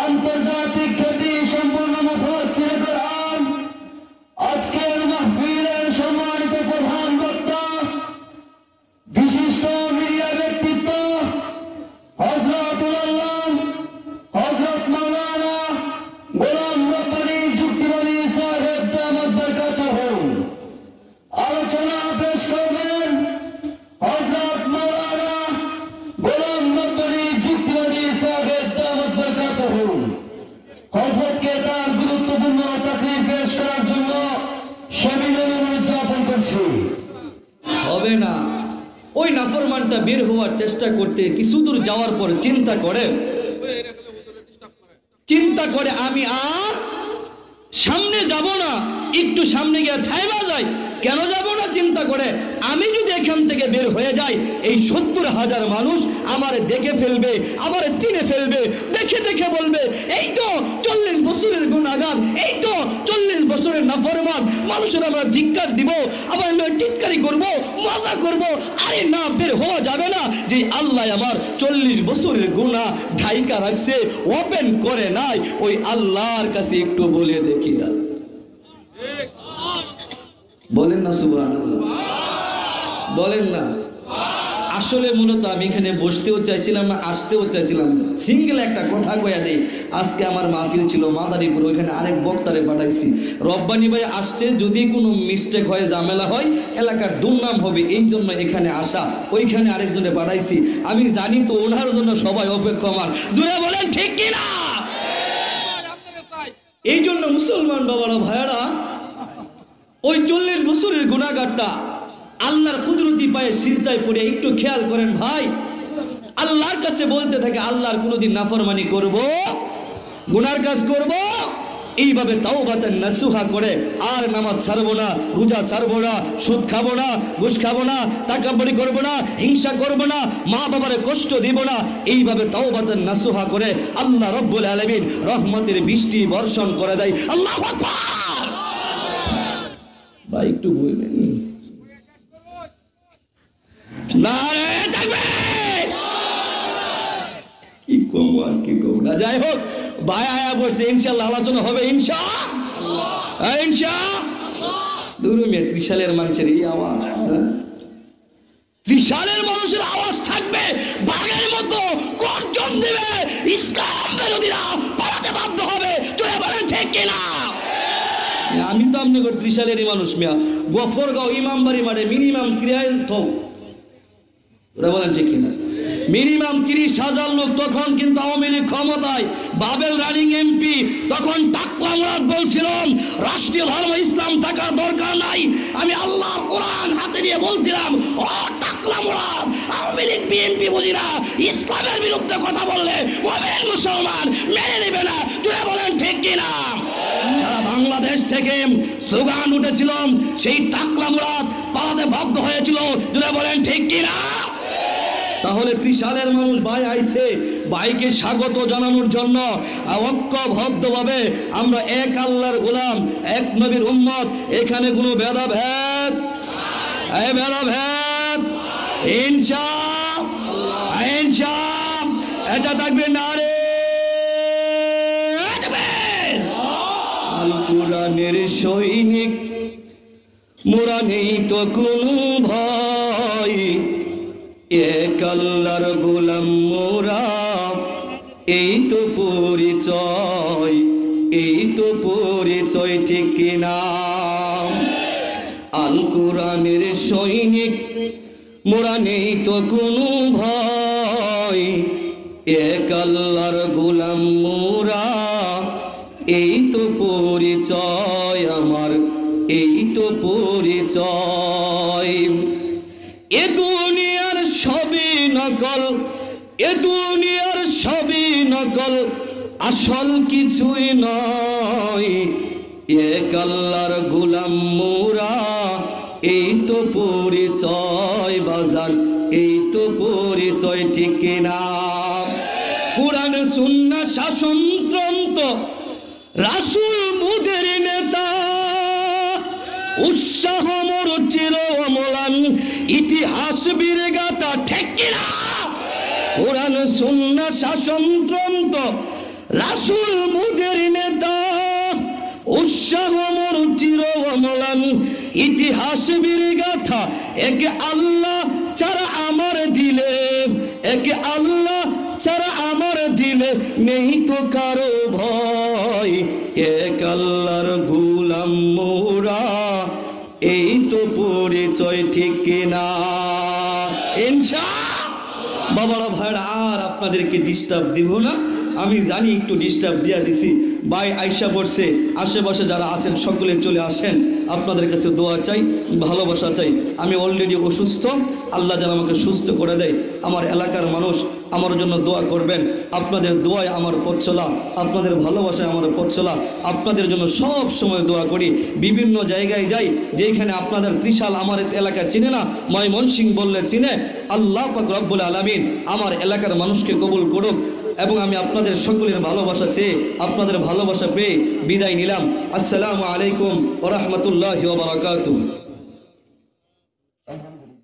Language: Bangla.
আন্তর্জাতিক খ্যাতি সম্পন্ন মুফাসসির কোরআন আজকের মাহফিলের সম্মানিত প্রধান বক্তা বিশিষ্ট মিডিয়া ব্যক্তিত্ব হযরতুল আল্লাহ হযরত মাওলানা গোলাম রব্বানী যুক্তিবাদী সাহেব দামাত বরকাতুহু আলোচনা পেশ করবেন হযরত মাওলানা গোলাম রব্বানী যুক্তিবাদী সাহেব দামাত বরকাতুহু। হযরতকে তার গুরুত্বপূর্ণ তাকরীর পেশ করার জন্য সবিনয় অনুরোধ জ্ঞাপন করছি। হবে না, ওই নাফরমানটা বের হওয়ার চেষ্টা করতে কিছু দূর যাওয়ার পর চিন্তা করে আমি আর সামনে যাব না, একটু সামনে গিয়ে থাইবা যাই। কেন যাব না চিন্তা করে, আমি যদি এখান থেকে বের হয়ে যাই এই ৭০,০০০ মানুষ আমারে দেখে ফেলবে, আমারে চিনে ফেলবে, দেখে দেখে বলবে এই তো ৪০ বছরের গুনাহগার, এই তো ৪০ বছরের নাফরমান মানুষের আমরা ধিক্কার দিব, আবার টিটকারি করব, মজা করব। আরে না, বের হওয়া যাবে না। যে আল্লাহ আমার ৪০ বছরের গুনাহ ঢাইকা রাখছে, ওপেন করে নাই, ওই আল্লাহর কাছে একটু বলে দেখি না। বলেন না সুবহানাল্লাহ, বলেন না। আসলে মূলত আমি এখানে বসতেও চাইছিলাম না, আসতেও চাইছিলাম না। সিঙ্গেল একটা কথা কয়া দেই, আজকে আমার মাহফিল ছিল মাদারীপুর, ওইখানে আরেক বক্তারে পাঠাইছি। রব্বানী ভাই আসছে, যদি কোনো মিস্টেক হয়, ঝামেলা হয়, এলাকার দুর্নাম হবে, এই জন্য এখানে আসা। ওইখানে আরেকজনে পাঠাইছি, আমি জানি তো ওনার জন্য সবাই অপেক্ষমান। জুড়ে বলেন ঠিক কিনা? এই জন্য মুসলমান বাবারা ভাইয়ারা, ওই ৪০ বছরের গুনাহগারটা আল্লাহর কুদরতি পায়ে সিজদায় পড়ে একটু খেয়াল করেন ভাই, আল্লাহর কাছে বলতে থাকে আল্লাহর কোনোদিন নাফরমানি করব, গুনার কাজ করব, এইভাবে তাওবাতান নাসুহা করে আর নামাজ ছাড়বো না, রোজা ছাড়বো না, সুদ খাবো না, ঘুষ খাবো না, তাকাব্বুরি করবো না, হিংসা করবো না, মা বাবারে কষ্ট দিব না। এইভাবে তাওবাতান নাসুহা করে আল্লাহ রব্বুল আলামিন রহমতের বৃষ্টি বর্ষণ করে দেয়। আল্লাহু আকবার। ভাই একটু বলবেন নারে তাকবীর, কি কম আর কি কম না। যাই হোক, ভাই আয়া বলছে ইনশাআল্লাহ আলোচনা হবে, ইনশাআল্লাহ ইনশাআল্লাহ। দুরুমিয়া ত্রিশালের মানুষের এই আওয়াজ, ত্রিশালের মানুষের আওয়াজ থাকবে, বাঘের মতো গর্জন দিবে, ইসলাম বিরোধীরা পালাতে বাধ্য হবে। তুই বলেন ঠিক কিনা? আমি তো আপনি ত্রিশালেরই মানুষ মিয়া, গফরগাঁও ইমামবাড়ি মাঠে মিনিমাম ক্রিয়ায় থোক, ওরা বলেন ঠিক কিনা? মিনিমাম ৩০,০০০ লোক। তখন কিন্তু আওয়ামী লীগ ক্ষমতায়, বাবেল রানিং এমপি, তখন টাকলা মুরাদ বলছিলাম রাষ্ট্রীয় ধর্ম ইসলাম থাকার দরকার নাই। আমি আল্লাহর কোরআন হাতে নিয়ে বলছিলাম, ও টাকলা মুরাদ, আওয়ামী লীগ বিএনপি বুঝিরা ইসলামের বিরুদ্ধে কথা বললে মোমেন মুসলমান মেনে নেবে না। তুই বলেন ঠিক কিনা? সারা বাংলাদেশ থেকে স্লোগান উঠেছিল, সেই টাকলা মুরাদ পালাতে বাধ্য হয়েছিল। তুই বলেন ঠিক কিনা? তাহলে ত্রিশালের মানুষ ভাই আইছে, ভাইকে স্বাগত জানানোর জন্য ঐক্যবদ্ধভাবে আমরা এক আল্লাহর গোলাম, এক নবীর উম্মত। এখানে কোনো ভেদাভেদ, এই ভেদাভেদ ইনশাআল্লাহ ইনশাআল্লাহ এটা থাকবে না রে। আল কোরআনের সৈনিক মোরা, নেই তো কোনো ভয়, এক আল্লাহর গোলাম মোরা, এই তো পরিচয়, এই তো পরিচয় ঠিক কিনা? আল কোরআনের সৈনিক মোরা, নেই তো কোনো ভয়, এক আল্লাহর গোলাম মোরা, এই তো পরিচয় আমার, এই তো পরিচয়। এ দুনিয়ার সবই নকল, এ দুনিয়ার সবই নকল, আসল কিছুই নয়, এক আল্লাহর গোলাম মোরা, এই তো পরিচয় বাজান, এই তো পরিচয় ঠিক কিনা? কুরআন সুন্নাহ শাসনতন্ত্র, রাসূল মুদের নেতা, উৎসাহ মোর চির অমলান, ইতিহাস বীরগাথা ঠিক কিনা? কোরআন সুন্নাহ শাসনতন্ত্র, রাসূল মুদের নেতা, উৎসাহ মোর চির অম্লান, ইতিহাস বীর গাথা একে আল্লাহ ছাড়া আমার দিলে, একে আল্লাহ ছাড়া আমার দিলে নেই তো কারো ভয়, এক আল্লাহর গোলাম মোরা, এই তো পরিচয় ঠিক কিনা ইনশাআল্লাহ। বাবারা ভাইরা, আর আপনাদেরকে ডিস্টার্ব দিব না, আমি জানি একটু ডিস্টার্ব দিয়া দিছি। ভাই আয়সা পড়ছে, আশেপাশে যারা আছেন সকলে চলে আসেন, আপনাদের কাছে দোয়া চাই, ভালোবাসা চাই। আমি অলরেডি অসুস্থ, আল্লাহ যেন আমাকে সুস্থ করে দেয়। আমার এলাকার মানুষ আমার জন্য দোয়া করবেন, আপনাদের দোয়ায় আমার পথ চলা, আপনাদের ভালোবাসায় আমার পথ চলা, আপনাদের জন্য সব সময় দোয়া করি। বিভিন্ন জায়গায় যাই, যেখানে আপনাদের ত্রিশাল আমার এলাকা চিনে না, ময়মনসিংহ বললে চিনে। আল্লাহ পাক রব্বুল আলামিন আমার এলাকার মানুষকে কবুল করুক, এবং আমি আপনাদের সকলের ভালোবাসা চেয়ে, আপনাদের ভালোবাসা পেয়ে বিদায় নিলাম। আসসালামু আলাইকুম ওয়া রাহমাতুল্লাহি ওয়া বারাকাতুহু।